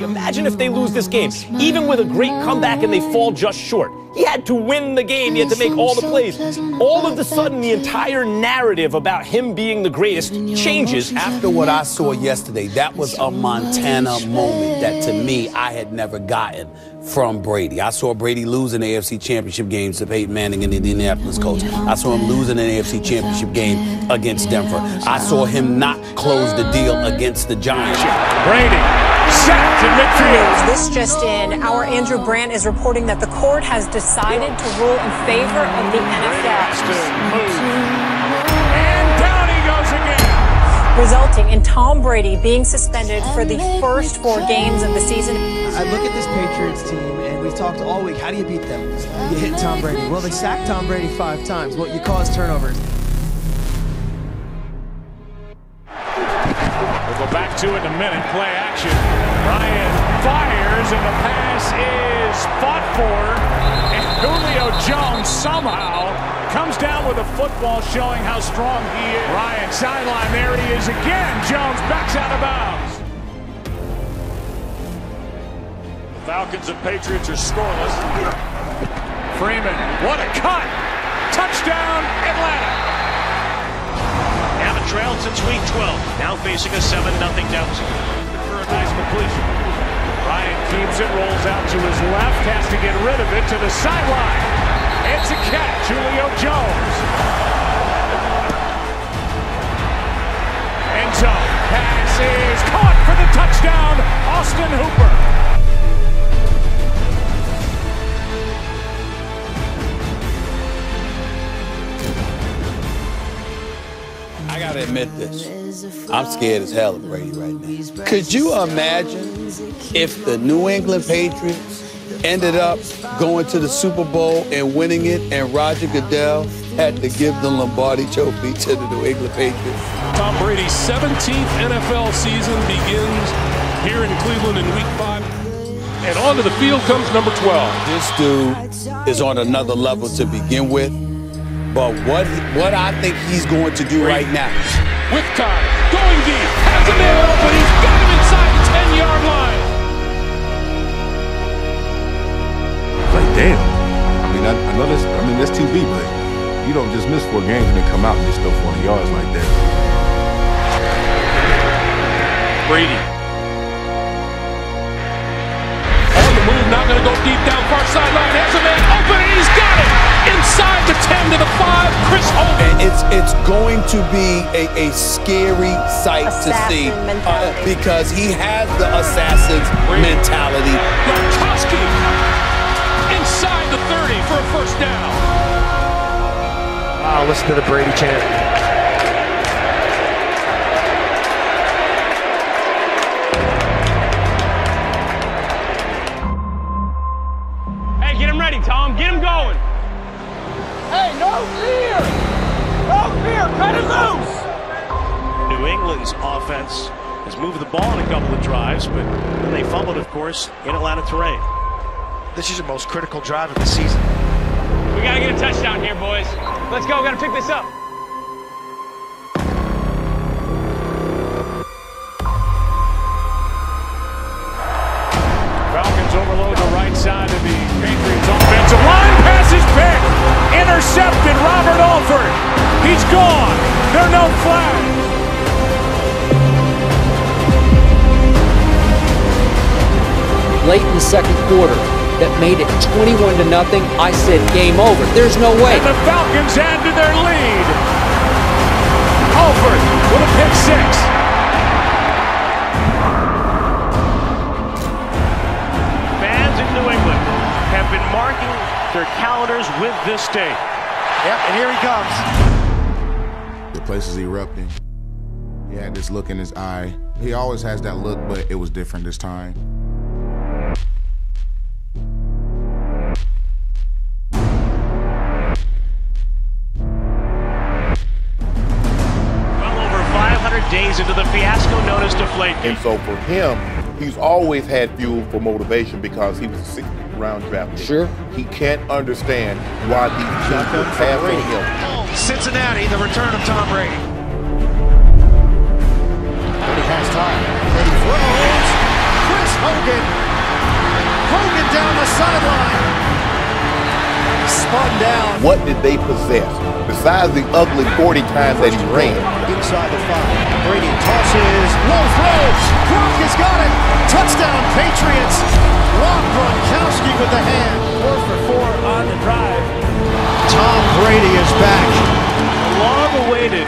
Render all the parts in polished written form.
Imagine if they lose this game. Even with a great comeback and they fall just short. He had to win the game. He had to make all the plays. All of a sudden, the entire narrative about him being the greatest changes. After what I saw yesterday, that was a Montana moment that, to me, I had never gotten from Brady. I saw Brady lose in the AFC Championship games to Peyton Manning and the Indianapolis Colts. I saw him lose in an AFC Championship game against Denver. I saw him not close the deal against the Giants. Brady sacked in midfield. This just in, our Andrew Brandt is reporting that the court has decided to rule in favor of the NFL. And down he goes again. Resulting in Tom Brady being suspended for the first 4 games of the season. I look at this Patriots team, and we've talked all week, how do you beat them? You hit Tom Brady. Well, they sacked Tom Brady 5 times. Well, you cause turnovers. We'll go back to it in a minute. Play action. Ryan fires, and the pass is fought for. And Julio Jones somehow comes down with a football, showing how strong he is. Ryan sideline, there he is again. Jones backs out of bounds. Falcons and Patriots are scoreless. Freeman, what a cut! Touchdown, Atlanta. Haven't trailed since week 12. Now facing a 7-0 deficit. For a nice completion. Ryan keeps it, rolls out to his left, has to get rid of it to the sideline. It's a catch, Julio Jones. End zone, pass is caught for the touchdown, Austin Hooper. I gotta admit this. I'm scared as hell of Brady right now. Could you imagine if the New England Patriots ended up going to the Super Bowl and winning it, and Roger Goodell had to give the Lombardi Trophy to the New England Patriots? Tom Brady's 17th NFL season begins here in Cleveland in Week 5. And onto the field comes number 12. This dude is on another level to begin with. But what I think he's going to do right now. With time, going deep, has a man open, he's got him inside the 10-yard line. Like, damn. I mean, I know this. I mean, that's TV, but you don't just miss 4 games and then come out and just throw 40 yards like that. Brady. On the move, not going to go deep down far sideline. Has a man open, and he's got it. Inside the 10 to the 5, Chris Hogan. And it's going to be a scary sight to see because he has the assassin's mentality. Gronkowski inside the 30 for a first down. Wow, listen to the Brady chant. Hey, get him ready, Tom. Get him going. Hey, no fear! No fear! Cut it loose! New England's offense has moved the ball in a couple of drives, but they fumbled, of course, in Atlanta terrain. This is the most critical drive of the season. We got to get a touchdown here, boys. Let's go. We got to pick this up. Falcons overload the right side of the Patriots offensive line. Pass is picked. Intercepted, Robert Alford. He's gone. There are no flags. Late in the second quarter, that made it 21-0. I said, game over. There's no way. And the Falcons add to their lead. Alford with a pick 6. New England have been marking their calendars with this day. Yep, and here he comes. The place is erupting. He had this look in his eye. He always has that look, but it was different this time. Well over 500 days into the fiasco known as Deflategate. And so for him, he's always had fuel for motivation because he was a 6th-round draft pick. Sure. He can't understand why these teams would pass on him. Cincinnati, the return of Tom Brady. Brady has time. Brady throws. Chris Hogan. Hogan down the sideline. Spun down. What did they possess besides the ugly 40 times that he ran? Inside the 5. Brady tosses. Low throw. Gronk has got it. Touchdown Patriots. Rob Gronkowski with the hand. 4 for 4 on the drive. Tom Brady is back. A long-awaited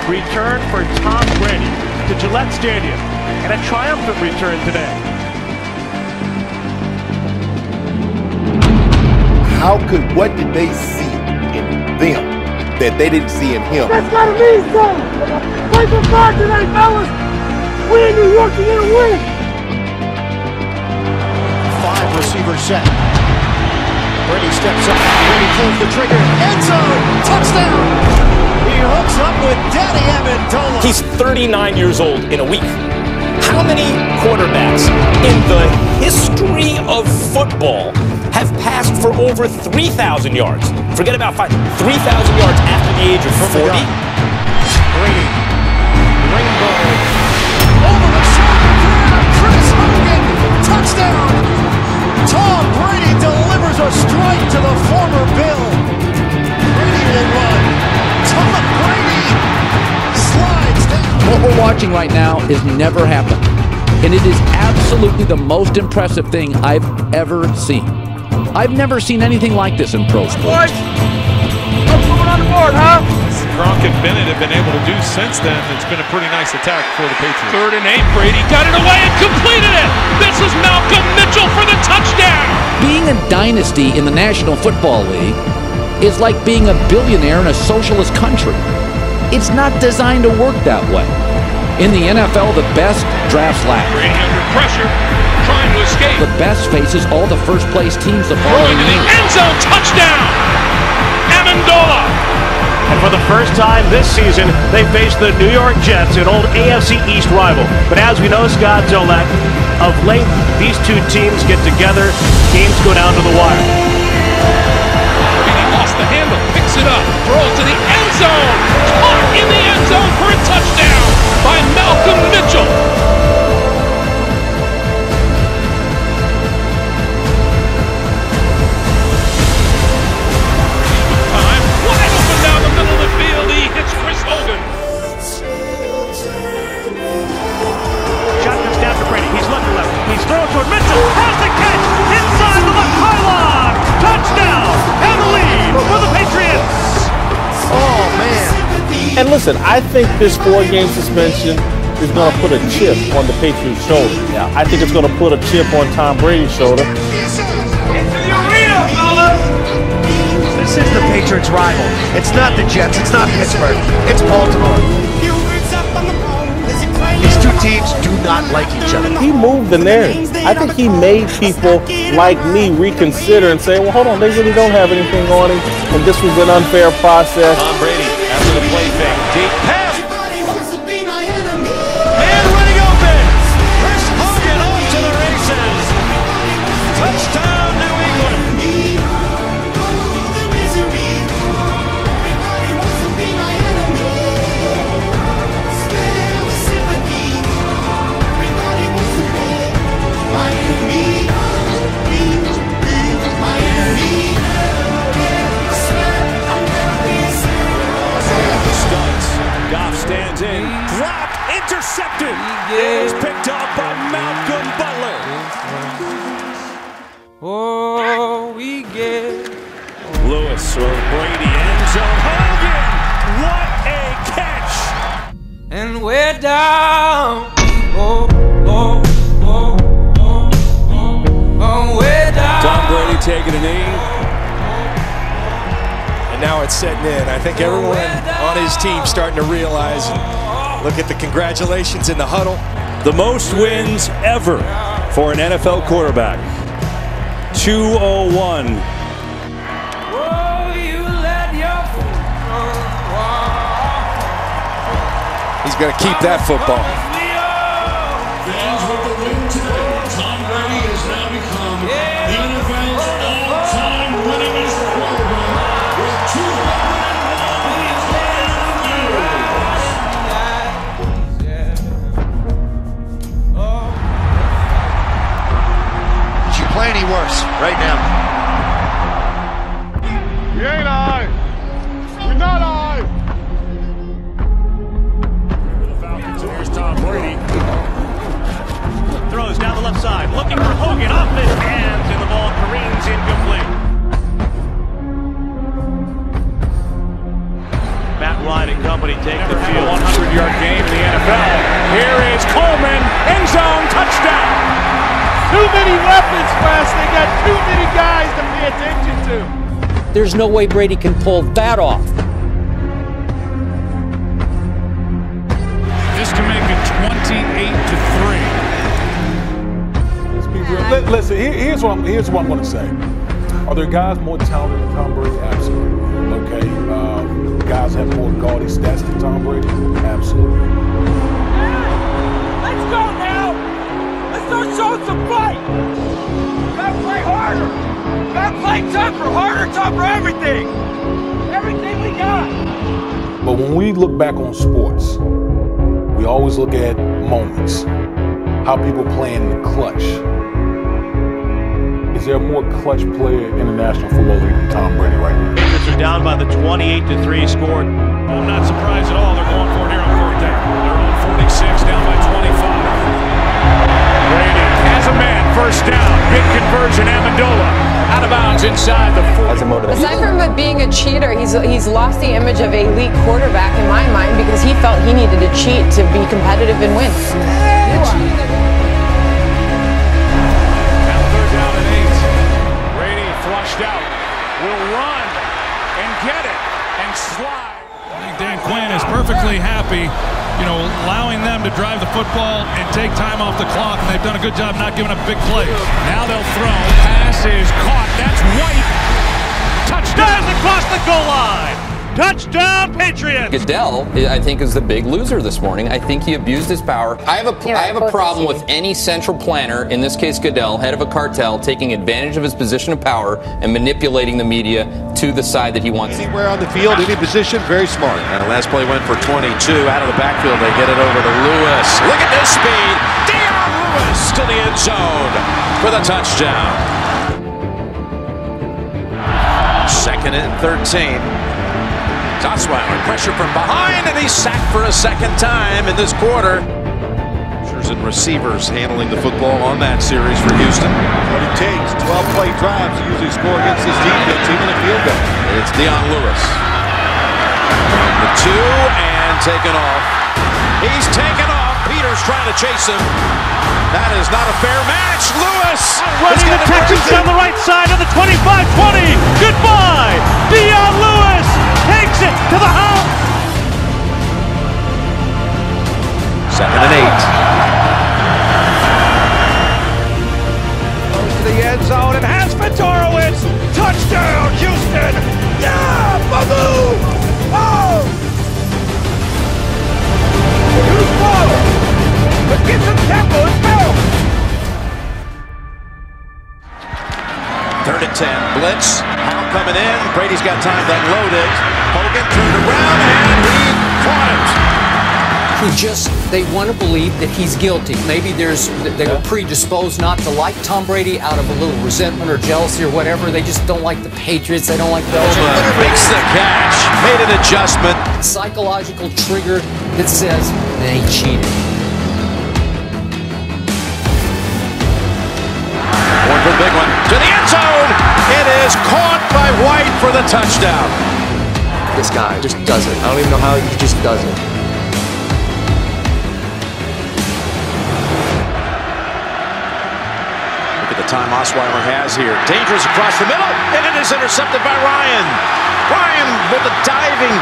return for Tom Brady to Gillette Stadium, and a triumphant return today. What did they see in them that they didn't see in him? That's gotta mean something. Play for 5 today, fellas. We in New York, you're gonna win. 5 receivers set. Brady steps up. Brady pulls the trigger. End zone. Touchdown. He hooks up with Danny Amendola. He's 39 years old in a week. How many quarterbacks in the history of football have passed for over 3,000 yards? Forget about 3,000 yards after the age of 40. Brady. Rainbow. Over the shoulder grab. Chris Hogan. Touchdown. Tom Brady delivers a strike to the former Bill. Brady will run. Tom Brady slides down. What we're watching right now has never happened. And it is absolutely the most impressive thing I've ever seen. I've never seen anything like this in pro sports. What's going on the board, huh? Gronk and Bennett have been able to do since then. It's been a pretty nice attack for the Patriots. 3rd and 8, Brady got it away and completed it. This is Malcolm Mitchell for the touchdown. Being a dynasty in the National Football League is like being a billionaire in a socialist country. It's not designed to work that way. In the NFL, the best drafts last. Brady under pressure, trying to escape. The best faces all the first-place teams the following Throwing to the year. end zone, touchdown. Amendola. And for the first time this season, they face the New York Jets, an old AFC East rival. But as we know, Scott Zolak, of late, these two teams get together, games go down to the wire. Brady lost the handle, picks it up, throws to the end zone. Caught in the end zone for a touchdown by Malcolm Mitchell. Time, wide open down the middle of the field. He hits Chris Hogan. Shotgun snap to Brady. He's left to left. He's thrown toward Mitchell. Has the catch inside the left pylon. Touchdown and the lead for the Patriots. Oh, man. And listen, I think this 4-game suspension is going to put a chip on the Patriots' shoulder. Yeah. I think it's going to put a chip on Tom Brady's shoulder. Into the arena, fellas. This is the Patriots' rival. It's not the Jets. It's not Pittsburgh. It's Baltimore. These two teams do not like each other. He moved the narrative. I think he made people like me reconsider and say, well, hold on, they really don't have anything on him, and this was an unfair process. Tom Brady after the play fake. Deep pass. Man running open. Chris Hogan off to the races. Touchdown, New England. Stands in, dropped, intercepted. It was picked up by Malcolm Butler. Oh, we get Lewis or Brady, end zone. Hogan, what a catch! and we're down. Oh, oh, oh, oh, oh, oh, we're down. Tom Brady taking a knee. And now it's setting in. I think everyone on his team starting to realize and look at the congratulations in the huddle. The most wins ever for an NFL quarterback. 201. He's going to keep that football. Fans with the win today. Tom Brady has now become the NFL's all-time winningest quarterback with 201 years. worse right now. You ain't I. You're not I. Here's Tom Brady. Throws down the left side, looking for Hogan, off his hands, and the ball careens incomplete. Matt Ryan and company take the field. 100-yard game in the NFL. Here is Coleman, end zone, touchdown. Too many weapons, Wes. They got too many guys to pay attention to. There's no way Brady can pull that off. This to make it 28-3. Listen, here's what I'm going to say. Are there guys more talented than Tom Brady? Absolutely. Okay. Guys have more gaudy stats than Tom Brady? Absolutely. Let's go now. Let's start showing some fight. Gotta play harder. Gotta play tougher, harder, tougher, everything. Everything we got. But when we look back on sports, we always look at moments, how people play in the clutch. Is there a more clutch player in the National Football League than Tom Brady right now? Patriots are down by the 28-3 score. I'm not surprised at all. They're going for it here on fourth down. They're on 46, down by 25. Brady has a man, first down. Big conversion, Amendola. Out of bounds inside the 40. Aside from being a cheater, he's lost the image of an elite quarterback in my mind because he felt he needed to cheat to be competitive and win. Out, will run and get it and slide. I think Dan Quinn is perfectly happy, allowing them to drive the football and take time off the clock, and they've done a good job not giving up big plays. Now they'll throw. Pass is caught. That's White. Touchdown across the goal line. Touchdown, Patriots! Goodell, I think, is the big loser this morning. I think he abused his power. I have a problem with any central planner, in this case Goodell, head of a cartel, taking advantage of his position of power and manipulating the media to the side that he wants. Anywhere on the field, any position, very smart. And the last play went for 22. Out of the backfield, they get it over to Lewis. Look at this speed. Dion Lewis to the end zone for the touchdown. 2nd and 13. Osweiler, pressure from behind, and he's sacked for a second time in this quarter. And receivers handling the football on that series for Houston. What it takes, 12-play drives to usually score against this defense, even a field goal. It's Dion Lewis. The 2 and taken off. He's taken off. Peters trying to chase him. That is not a fair match. Lewis running the Texans down the right side of the 25-20. Goodbye. Dion Lewis takes it to the house. 2nd and 8. Goes to the end zone and has Fedorowicz. Touchdown, Houston. Yeah, Babu. Oh. Who's ball? But get some tempo and go. 3rd and 10. Blitz. Howe coming in. Brady's got time to unload it. Hogan turned around and he caught it. They want to believe that he's guilty. Maybe they were predisposed not to like Tom Brady out of a little resentment or jealousy or whatever. They just don't like the Patriots. They don't like Belichick. Makes the catch. Made an adjustment. Psychological trigger that says they cheated. One for the big one. To the end zone. It is caught by White for the touchdown. This guy just does it. I don't even know how he just does it. Time Osweiler has here. Dangerous across the middle, and it is intercepted by Ryan. Ryan with a diving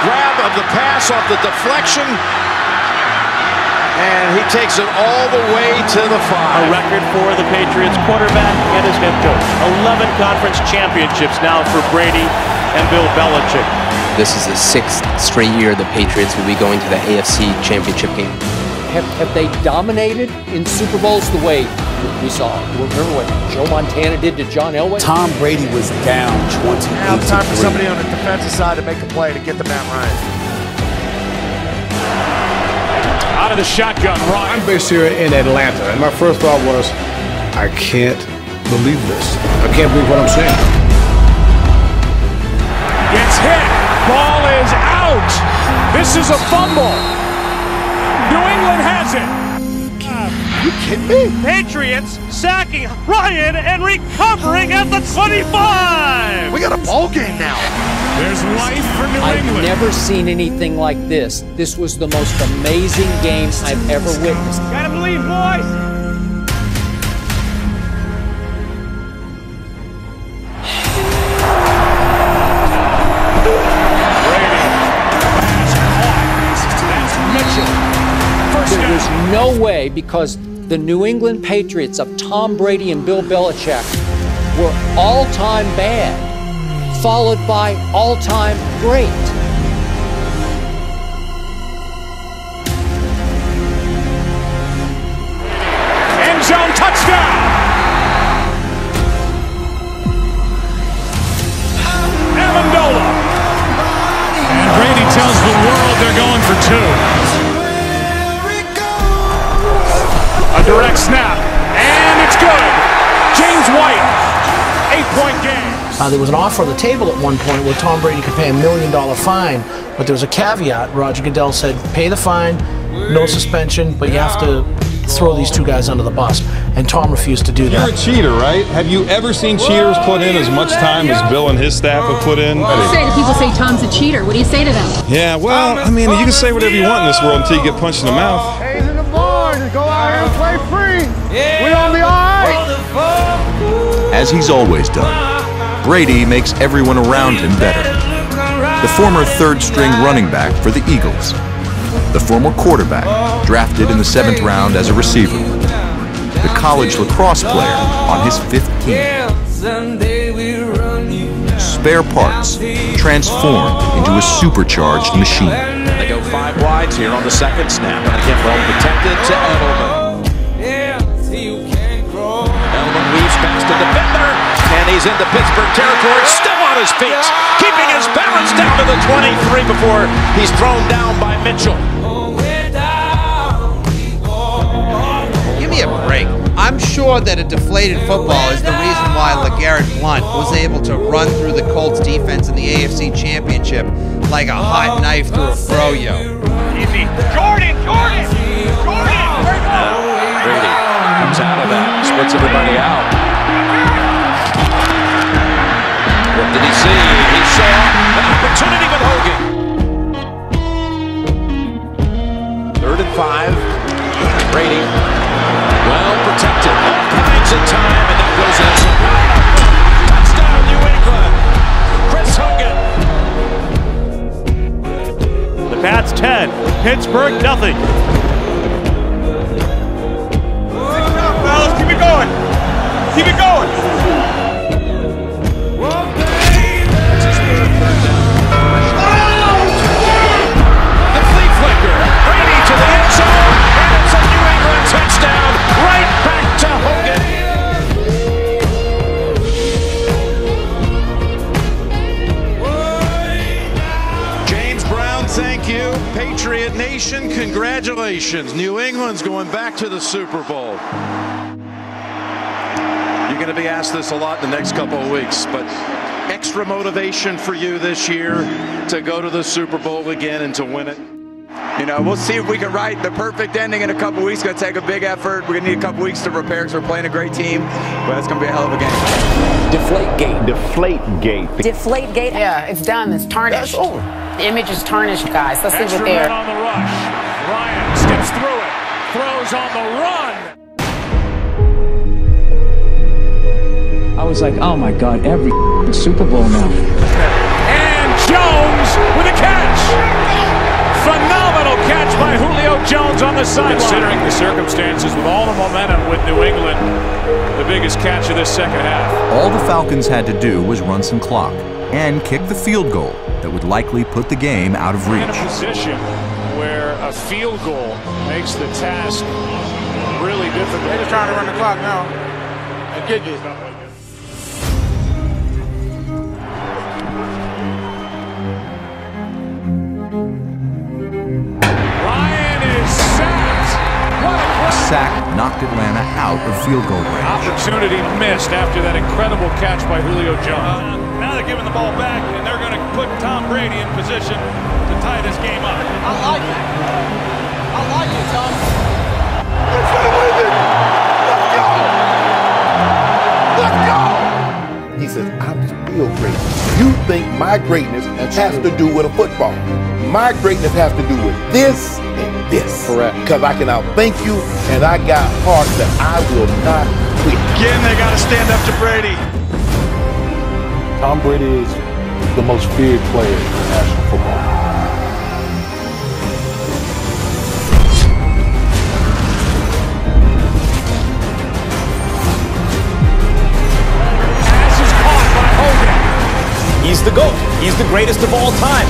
grab of the pass off the deflection, and he takes it all the way to the 5. A record for the Patriots quarterback and his head coach. 11 conference championships now for Brady and Bill Belichick. This is the 6th straight year the Patriots will be going to the AFC Championship game. Have they dominated in Super Bowls the way we saw? Remember what Joe Montana did to John Elway? Tom Brady was down 28-3. Now time for somebody on the defensive side to make a play to get the Matt Ryan. Out of the shotgun, Ryan. I'm based here in Atlanta, and my first thought was, I can't believe this. I can't believe what I'm saying. Gets hit. Ball is out. This is a fumble. New England has it. You kidding me? Patriots sacking Ryan and recovering at the 25. We got a ball game now. There's life for New I've England. never seen anything like this. This was the most amazing game I've ever witnessed. Gotta believe, boys. There was no way, because the New England Patriots of Tom Brady and Bill Belichick were all-time bad, followed by all-time great. End zone touchdown. Amendola. And Brady tells the world they're going for two. A direct snap, and it's good. James White, 8-point game. There was an offer on the table at one point where Tom Brady could pay $1 million fine, but there was a caveat. Roger Goodell said, pay the fine, no suspension, but you have to throw these two guys under the bus. And Tom refused to do that. You're a cheater, right? Have you ever seen cheaters put in as much time as Bill and his staff have put in? People say Tom's a cheater. What do you say to them? Yeah, well, I mean, you can say whatever you want in this world until you get punched in the mouth. Hayes in the board. Go out here and play free. We on the all right. As he's always done, Brady makes everyone around him better. The former third-string running back for the Eagles. The former quarterback, drafted in the 7th round as a receiver. The college lacrosse player on his 5th team. Spare parts transformed into a supercharged machine. And they go 5 wides here on the second snap. And again, well protected to Edelman. Edelman weaves past the defender. And he's into Pittsburgh territory, still on his feet. Keeping his balance down to the 23 before he's thrown down by Mitchell. Give me a break. I'm sure that a deflated football is the reason why LeGarrette Blount was able to run through the Colts defense in the AFC Championship like a hot knife through a froyo. Easy. Jordan! Brady comes out of that, splits everybody out. What did he see? He saw an opportunity with Hogan. 3rd and 5. Brady, well protected, all kinds of time, and that goes in. Touchdown, New England. Chris Hogan. The Pats 10, Pittsburgh nothing. Fellas, keep it going. Keep it going. The flea flicker. Brady to the end zone, and it's a New England touchdown. Right back to Hogan. James Brown, thank you. Patriot Nation, congratulations. New England's going back to the Super Bowl. You're going to be asked this a lot in the next couple of weeks, but extra motivation for you this year to go to the Super Bowl again and to win it? You know, we'll see if we can write the perfect ending in a couple weeks. Going to take a big effort. We're going to need a couple weeks to prepare because we're playing a great team. But it's going to be a hell of a game. Deflategate. Deflategate. Deflategate. Yeah, it's done. It's tarnished. That's over. The image is tarnished, guys. Let's leave it there. On the rush. Ryan steps through it. Throws on the run. I was like, oh my God, every Super Bowl now. And Jones with a catch. Phenomenal catch by Julio Jones on the sideline. Considering the circumstances, with all the momentum with New England, the biggest catch of this second half. All the Falcons had to do was run some clock and kick the field goal that would likely put the game out of reach. In a position where a field goal makes the task really difficult. They're just trying to run the clock now and get it. Ryan is sacked. What a sack knocked Atlanta out of field goal range. Opportunity missed after that incredible catch by Julio Jones. Now they're giving the ball back, and they're going to put Tom Brady in position to tie this game up. I like it. I like it, Tom. Let's go with it. Let's go. Let's go. He says, I'm still great. You think my greatness has to do with a football. My greatness has to do with this and this. Correct. Because I can outthink you, and I got heart that I will not quit. Again, they got to stand up to Brady. Tom Brady is the most feared player in national football. Pass is caught by Hogan. He's the GOAT. He's the greatest of all time.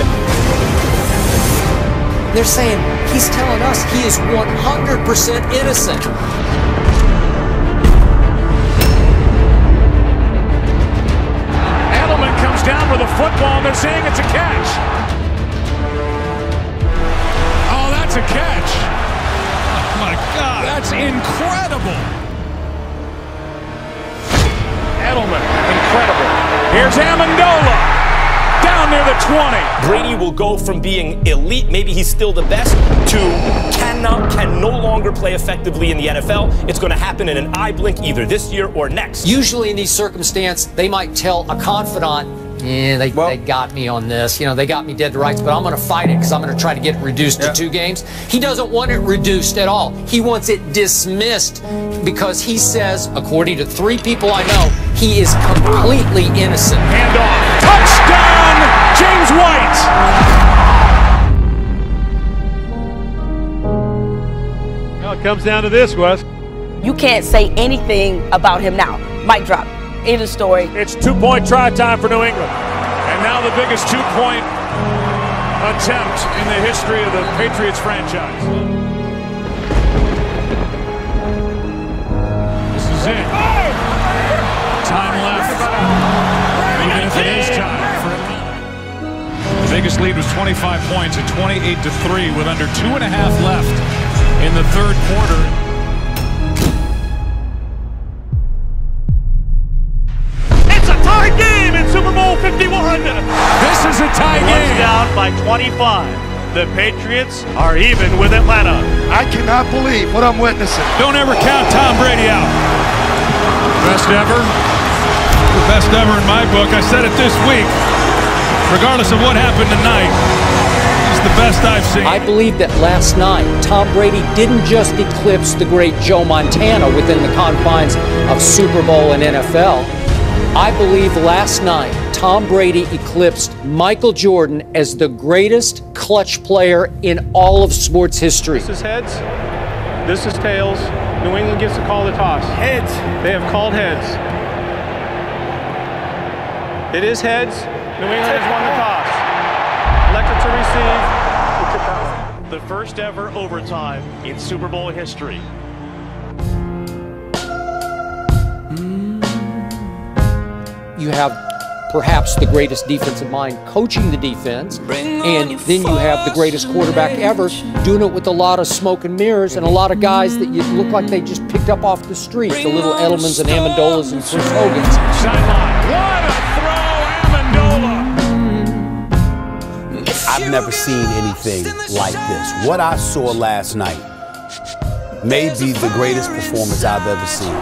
They're saying he's telling us he is 100% innocent. Edelman comes down with a football, and they're saying it's a catch. Oh, that's a catch. Oh, my God. That's incredible. Edelman, incredible. Here's Amendola. Down near the 20. Brady will go from being elite, maybe he's still the best, to can no longer play effectively in the NFL. It's going to happen in an eye blink either this year or next. Usually in these circumstances, they might tell a confidant, yeah, they got me on this. You know, they got me dead to rights, but I'm going to fight it because I'm going to try to get it reduced to 2 games. He doesn't want it reduced at all. He wants it dismissed because he says, according to 3 people I know, he is completely innocent. Handoff. Touchdown, James White. Well, it comes down to this, Wes. You can't say anything about him now. Mic drop. End of story. It's 2-point try time for New England. And now the biggest 2-point attempt in the history of the Patriots franchise. This is it. Time left. Even if it is time for Atlanta. The biggest lead was 25 points at 28-3 with under 2.5 left in the third quarter. It's a tie game in Super Bowl 51. This is a tie game. Down by 25. The Patriots are even with Atlanta. I cannot believe what I'm witnessing. Don't ever count Tom Brady out. Best ever? The best ever in my book. I said it this week. Regardless of what happened tonight, he's the best I've seen. I believe that last night, Tom Brady didn't just eclipse the great Joe Montana within the confines of Super Bowl and NFL. I believe last night, Tom Brady eclipsed Michael Jordan as the greatest clutch player in all of sports history. This is heads. This is tails. New England gets to call the toss. Heads. They have called heads. It is heads. New England has won the toss. Elected to receive. The first ever overtime in Super Bowl history. You have perhaps the greatest defensive mind coaching the defense, and then you have the greatest quarterback ever doing it with a lot of smoke and mirrors and a lot of guys that you look like they just picked up off the street, the little Edelmans and Amendolas and Chris Hogans. Sideline. What a throw, Amendola. I've never seen anything like this. What I saw last night may be the greatest performance I've ever seen.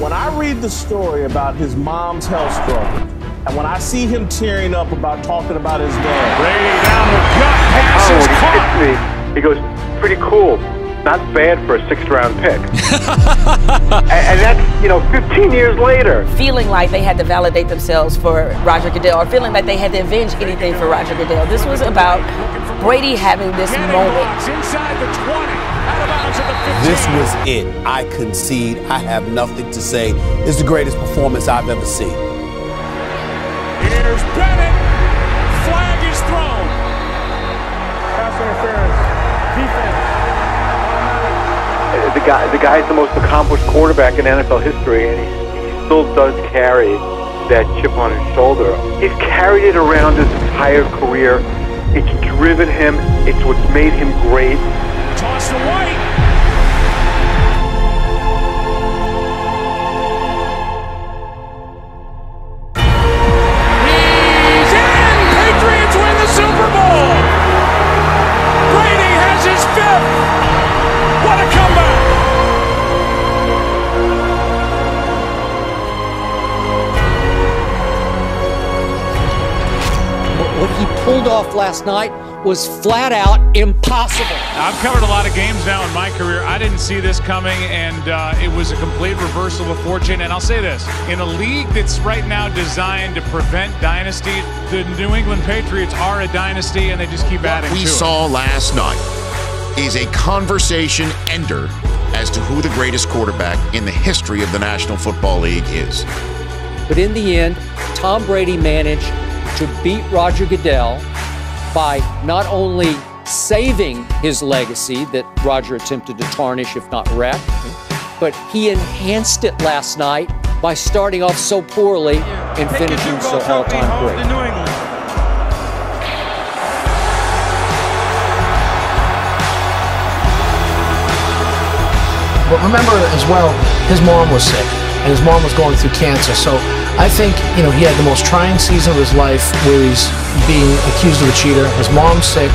When I read the story about his mom's health struggle, and when I see him tearing up about talking about his dad. Brady down the gut, pass is caught. He goes, pretty cool. Not bad for a 6th-round pick. and that's, 15 years later. Feeling like they had to validate themselves for Roger Goodell, or feeling like they had to avenge anything for Roger Goodell. This was about Brady having this moment. Inside the 20, out of bounds at the 15. This was it. I concede. I have nothing to say. It's the greatest performance I've ever seen. Here's Bennett. Flag is thrown. Pass interference. Defense. The guy's the most accomplished quarterback in NFL history, and he still does carry that chip on his shoulder. He's carried it around his entire career. It's driven him. It's what's made him great. Toss to White. He's in! Patriots win the Super Bowl! Brady has his 5th! What a comeback! What he pulled off last night was flat out impossible. I've covered a lot of games now in my career. I didn't see this coming, and it was a complete reversal of fortune. And I'll say this, in a league that's right now designed to prevent dynasty, the New England Patriots are a dynasty, and they just keep adding to it. What we saw last night is a conversation ender as to who the greatest quarterback in the history of the National Football League is. But in the end, Tom Brady managed to beat Roger Goodell by not only saving his legacy that Roger attempted to tarnish, if not wreck, but he enhanced it last night by starting off so poorly and finishing so all-time great. But remember as well, his mom was sick, and his mom was going through cancer. So I think, you know, he had the most trying season of his life where he's being accused of a cheater. His mom's sick,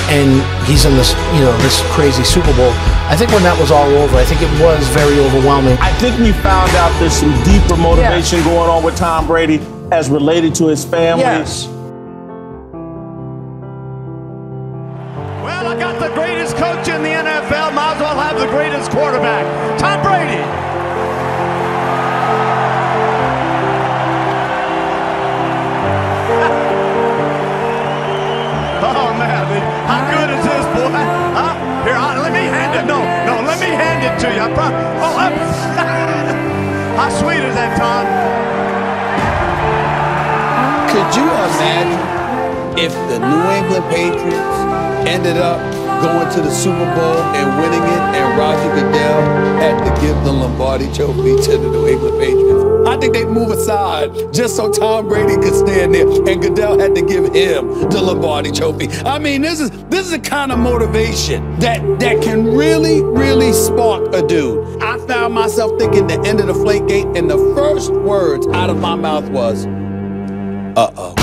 and he's in this, you know, this crazy Super Bowl. I think when that was all over, I think it was very overwhelming. I think we found out there's some deeper motivation going on with Tom Brady as related to his family. Yes. Well, I got the greatest coach in the NFL. Might as well have the greatest quarterback, Tom Brady. Oh, man, how good is this, boy? Huh? Here, let me hand it. No, let me hand it to you. How sweet is that, Tom? Could you imagine if the New England Patriots ended up going to the Super Bowl and winning it, and Roger Goodell had to give the Lombardi Trophy to the New England Patriots? I think they'd move aside just so Tom Brady could stand there, and Goodell had to give him the Lombardi Trophy. I mean, this is the kind of motivation that can really, really spark a dude. I found myself thinking the end of the Deflategate, and the first words out of my mouth was, uh-oh.